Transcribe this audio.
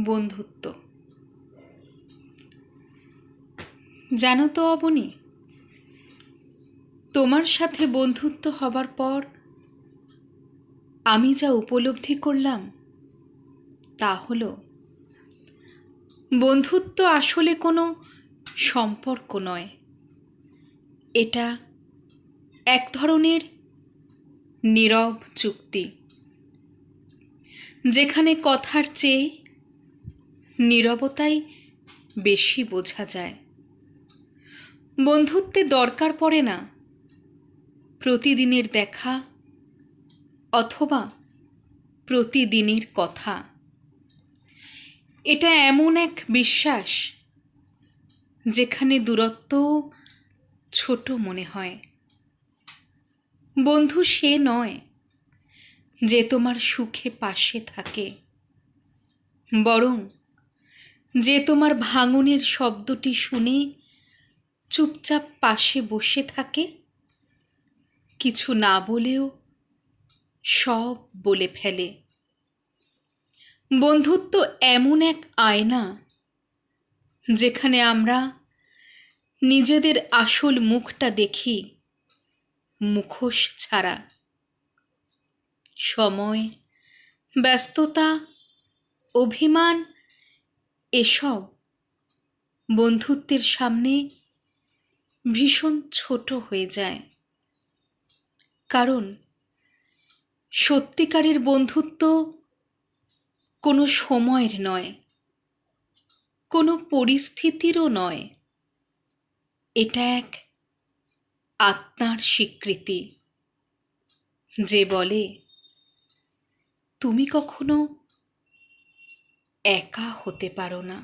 বন্ধুত্ব। জানো তো অবনী, তোমার সাথে বন্ধুত্ব হবার পর আমি যা উপলব্ধি করলাম তা হলো, বন্ধুত্ব আসলে কোনো সম্পর্ক নয়, এটা এক ধরনের নীরব চুক্তি, যেখানে কথার চেয়ে নীরবতাই বেশি বোঝা যায়। বন্ধুত্বে দরকার পড়ে না প্রতিদিনের দেখা অথবা প্রতিদিনের কথা। এটা এমন এক বিশ্বাস যেখানে দূরত্ব ছোট মনে হয়। বন্ধু সে নয় যে তোমার সুখে পাশে থাকে, বরং যে তোমার ভাঙনের শব্দটি শুনে চুপচাপ পাশে বসে থাকে, কিছু না বলেও সব বলে ফেলে। বন্ধুত্ব এমন এক আয়না যেখানে আমরা নিজেদের আসল মুখটা দেখি মুখোশ ছাড়া। সময়, ব্যস্ততা, অভিমান এসব বন্ধুত্বের সামনে ভীষণ ছোট হয়ে যায়, কারণ সত্যিকারের বন্ধুত্ব কোনো সময়ের নয়, কোনো পরিস্থিতিরও নয়। এটা এক আত্মার স্বীকৃতি, যে বলে তুমি কখনো একা হতে পারো না।